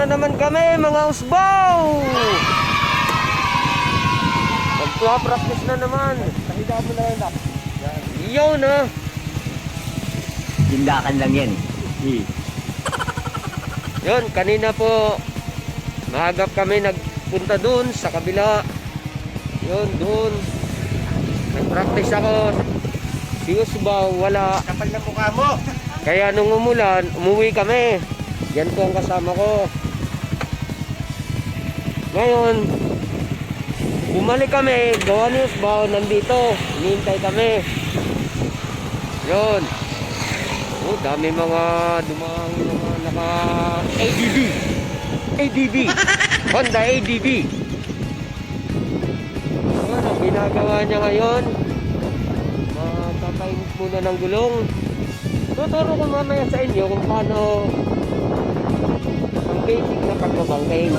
na naman kami mga usbaw. Magpa-practice na naman. Pahiga mo na lang. Iyaw na. Tindakan lang yan eh. Yun, kanina po mahagap kami nagpunta dun sa kabila. Yun, dun nag-practice ako. Si Usbaw wala. Kapal na mukha mo. Kaya nung umulan, umuwi kami. Yan po ang kasama ko. Ngayon bumalik kami, gawa ni Usbaw nandito, hinihintay kami. Yun. Oh, dami mga dumang mga naka ADV Honda ADV. Yun ang ginagawa niya ngayon. Magpapainit muna ng gulong. Tuturo ko mamaya sa inyo kung paano ang basic na pagbabangking.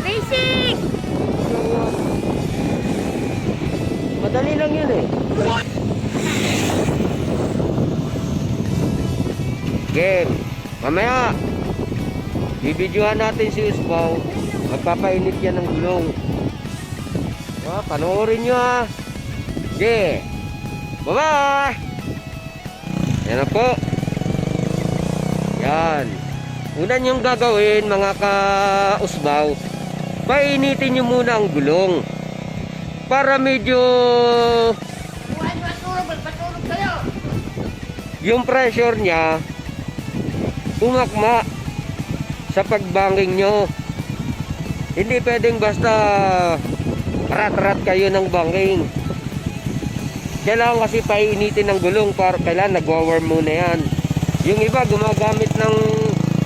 Basic! Madali lang yun eh. Game. Mamaya bibidyohan natin si Usbaw. Magpapainit yan ng gulong. Panoorin nyo ha. Okay. Bye bye. Yan na po. Yan. Una nyong gagawin mga ka-Usbaw, painitin nyo muna ang gulong para medyo yung pressure nya umakma sa pagbangking nyo. Hindi pwedeng basta rat-rat kayo ng bangking. Kailangan kasi painitin ng gulong para kailangan nagwa-warm muna yan. Yung iba gumagamit ng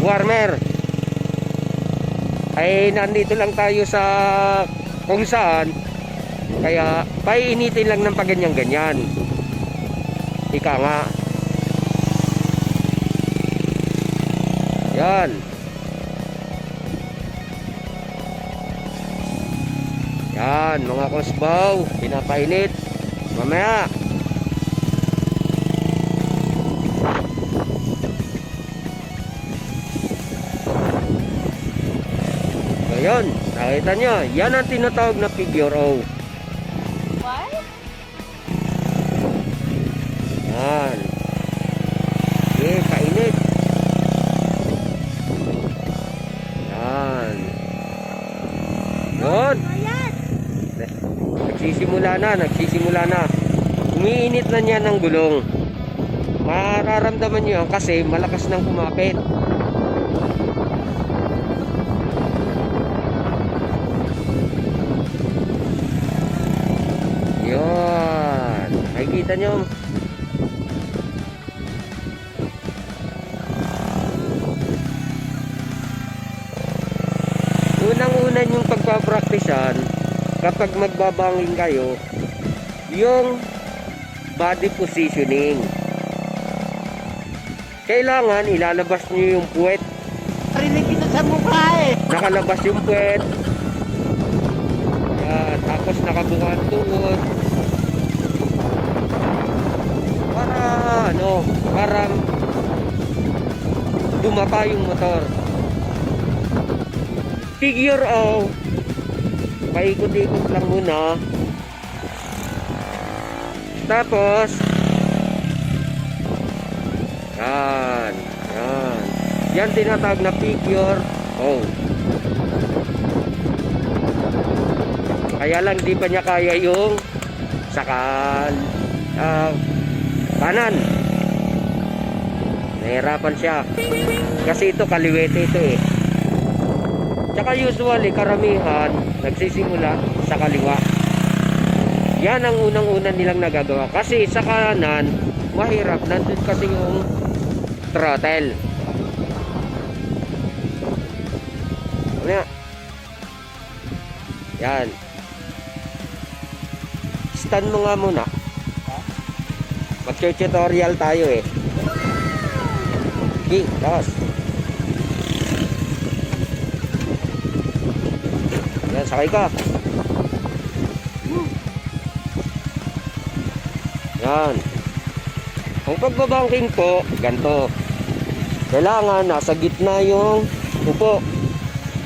warmer. Ay nandito lang tayo sa kung saan, kaya painitin lang ng paganyan-ganyan. Ika nga. Yan. Yan mga kusbaw, pinapainit. Mamaya ayun, nakita nyo, yan ang tinatawag na figure O. What? Yan. Okay, painit. Yan. Yun. Nagsisimula na. Umiinit na niya ng gulong. Mararamdaman nyo yan kasi malakas nang kumapit. Yun. Nakikita nyo. Unang-una yung pagpapraktisan kapag magbabanging kayo, yung body positioning. Kailangan ilalabas nyo yung puwet. Rinig kita sa mukha eh. Nakalabas yung puwet. Yan. Tapos nakabuka ang tuhod. Para dumapa yung motor. Figure O, paikot-ikot lang muna. Tapos yan. Yan tinatawag na figure O. Kaya lang di pa niya kaya yung sakal kanan. Nahirapan siya kasi ito kaliwete ito eh. Tsaka usually karamihan nagsisimula sa kaliwa. Yan ang unang-unang nilang nagagawa kasi sa kanan mahirap, nandun kasi yung throttle. Yan. Stand mo nga muna. Mag-tutorial tayo eh. Okay, tapos yan, sakay ka. Yan. Ang pagbabangking po, ganito. Kailangan nasa gitna yung upo.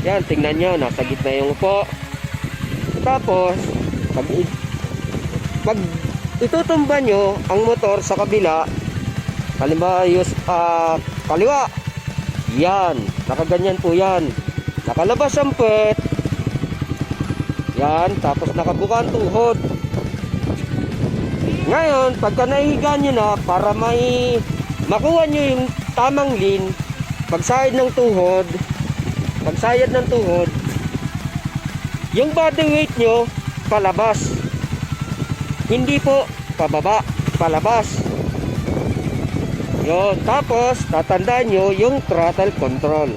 Yan, tingnan nyo, nasa gitna yung upo. Tapos, pag itutumba nyo ang motor sa kabila, halimbawa kaliwa, yan, nakaganyan po yan. Nakalabas ang puwet, yan, tapos nakabuka ang tuhod. Ngayon, pagka nahihiga nyo na, para may makuha nyo yung tamang lean, pagsayad ng tuhod, yung body weight nyo, palabas. Hindi po pababa, palabas. Yun, tapos tatandaan nyo yung throttle control.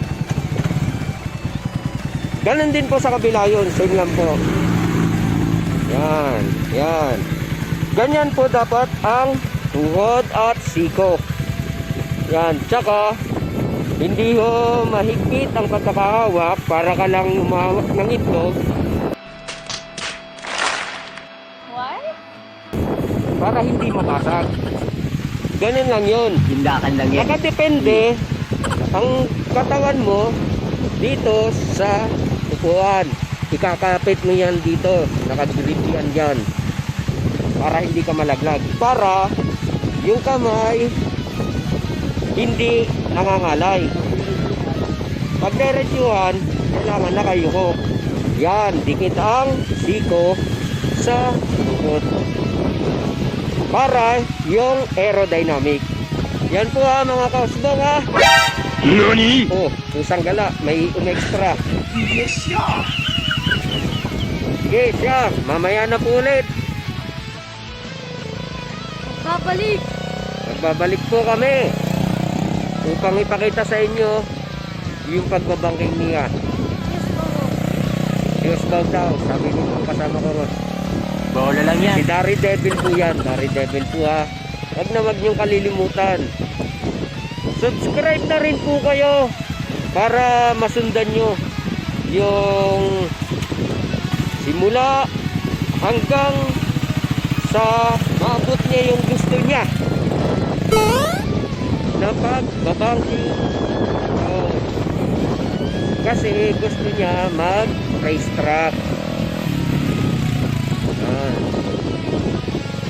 Ganun din po sa kabila yun, same lang po. Yan, yan. Ganyan po dapat ang tuhod at siko. Yan, tsaka hindi ho mahigpit ang pagkakahawak para ka lang umahawak ng itlog. Why? Para hindi mabasag. Ganun lang yun. Tindakan lang yan. Nakadepende ang katawan mo dito sa upuan. Ikakapit mo yan dito. Nakagilid yan dyan. Para hindi ka malaglag. Para yung kamay hindi nangangalay. Pag diretsuhan, kailangan nakayuko. Yan, dikit ang siko sa tuhod. Para yung aerodynamic. Yan po ha mga kausbong ha. Nani? Oh, pusang gala, may extra. Sige siya, mamaya na po ulit. Babalik. Magbabalik po kami upang ipakita sa inyo yung pagbabangking niya. Yes, Babo. Diyos daw, sabi nito kasama ko ron. Bola lang yan. Si Dari Devil po yan. Dari Devil po ha. Wag niyong kalilimutan. Subscribe na rin po kayo para masundan nyo yung simula hanggang sa maabot niya yung gusto niya na pagbabangking. Oh. Kasi gusto niya mag racetrack.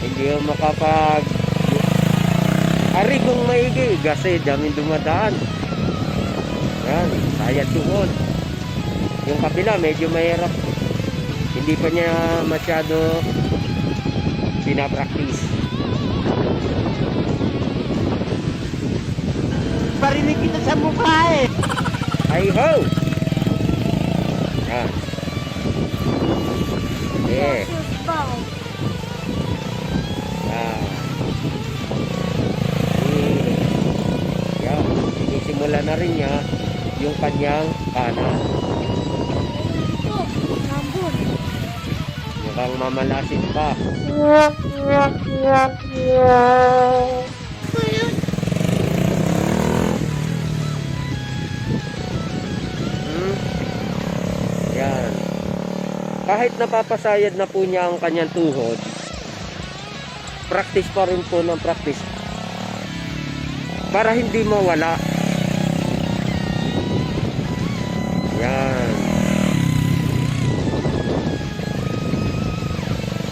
Hindi mo makapag arigong maigi kasi daming dumadaan. Yan, sayad tuhod. Yung kabila medyo mahirap, hindi pa niya masyado pinapractice. Parinig kita sa mukha eh. Ay ho! Yan. Yeah. Yes, Babo. Yan, sinisimula na rin niya yung kanyang kanan. Ito, nambun. Mukhang mamalasin pa. Ito yun. Yan. Kahit napapasayad na po niya ang kanyang tuhod, practice pa rin po ng practice para hindi mawala. Yan.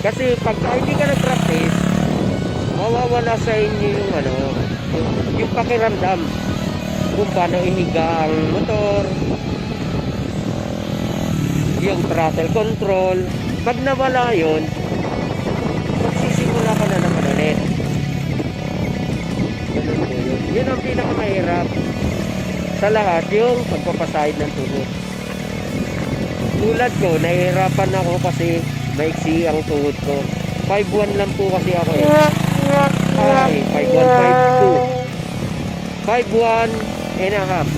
Kasi pag hindi ka nag-practice, mawawala sa inyo yung yung pakiramdam kung paano ihiga ang motor, yung throttle control. Pag nawala yun, magsisimula ka na naman ulit. Ganun po yun. Yun ang pinakamahirap sa lahat, yung pagpapasahid ng tuhod. Tulad ko, nahihirapan ako kasi maiksi ang tuhod ko. 5'1 lang po kasi ako eh. Ay, 5'1", 5'2". 5'1 and a half.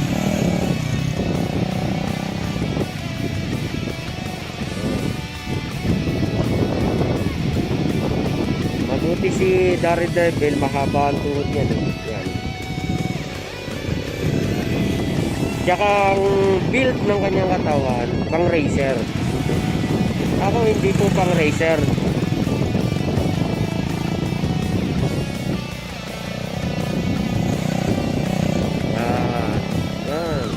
Mabuti si Dari Devil, mahaba ang tuhod niya. Yan. Tsaka ang build ng kanyang katawan, pang racer. Ako hindi po pang racer. Yan. Yan.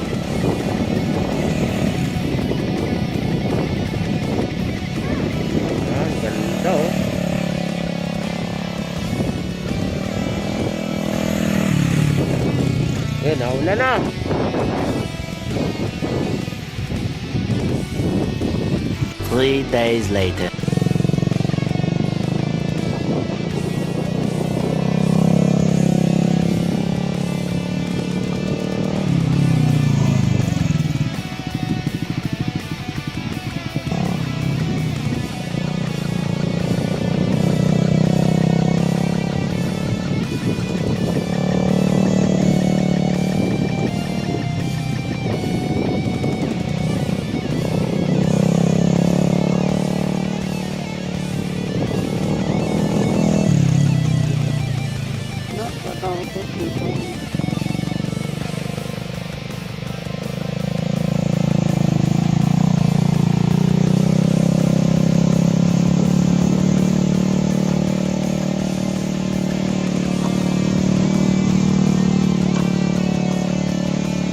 nauna na. Three days later.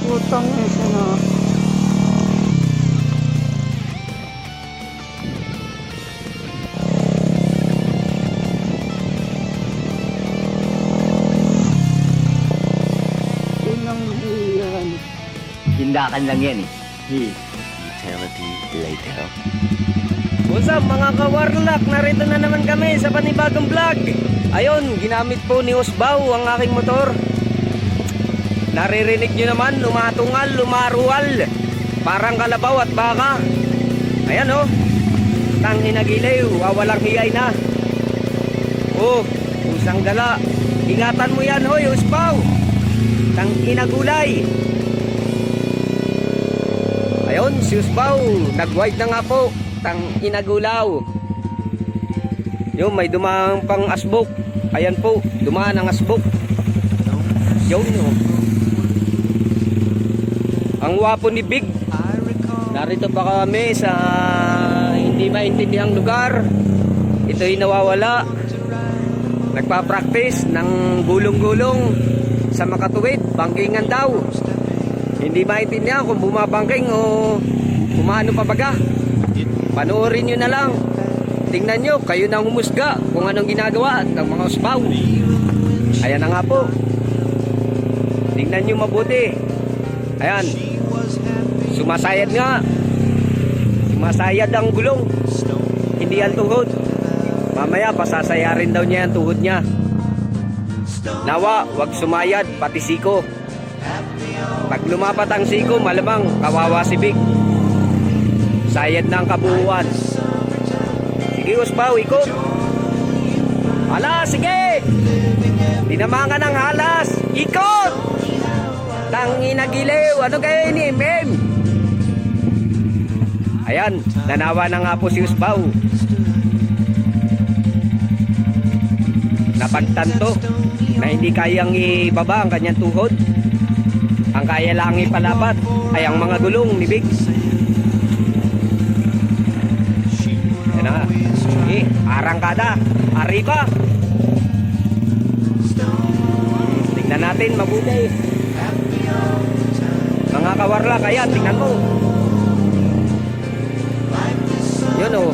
Putang isa na. Inang iyan. Tindakan lang yan eh. Eternity later. What's up mga kawarlak? Narito na naman kami sa panibagong vlog. Ayun, ginamit po ni Osbaw ang aking motor. Naririnig nyo naman, lumatungal, lumarual. Parang kalabaw at baka. Ayan oh, tang hinagiliw, wawalang hiyay na. Oh, usang gala. Ingatan mo yan hoy, Osbaw. Tang inagulay. Ayun, si Osbaw, nag-wide na nga po. Tang inagulaw. Yung may dumang pang asbok. Ayan po, dumaan ang asbok. Yun oh. Ang wapo ni Big. Narito pa kami sa hindi maintindihang lugar. Ito'y nawawala. Nagpa-practice ng gulong-gulong sa makatuwid. Bangkingan daw. Hindi maintindihan kung bumabangking o kumano pa baga. Panoorin nyo na lang. Tingnan nyo, kayo nang humusga kung anong ginagawa ng mga Osbaw. Ayan na nga po. Tingnan nyo mabuti. Ayan. Sumasayad nga. Sumasayad ang gulong. Hindi ang tuhod. Mamaya pasasayarin daw niya ang tuhod niya. Nawa, wag sumayad, pati siko. Pag lumapat ang siko, malamang kawawa si Big. Sayad na ang kabuuan. Sige Osbaw, ikot. Hala, sige. Dinamangan ng halas. Ikot. Tangina giliw. Ano kayo ini, mem? Ayan, nanawa na nga po si Osbaw. Napagtanto na hindi kayang ibaba ang kanyang tuhod. Ang kaya lang ipalapat ay ang mga gulong ni Big. Ayan na nga. Arangkada. Arriba. Tingnan natin mabuti. Mga kawarlak, ayan, tingnan mo. Yun o.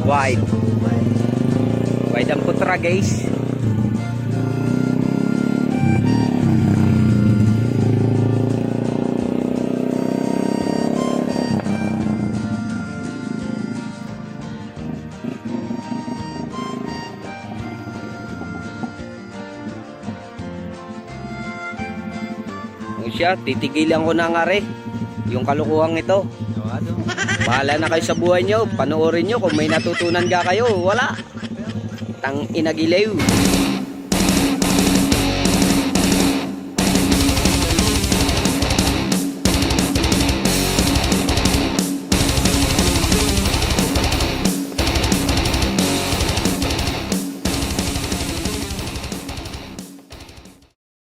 Wide. Wide ang putra guys. Siya, titigilan ko na nga rin yung kalukuhang ito. Bahala na kayo sa buhay nyo. Panoorin nyo kung may natutunan ka kayo. Wala. Tang inagiliw.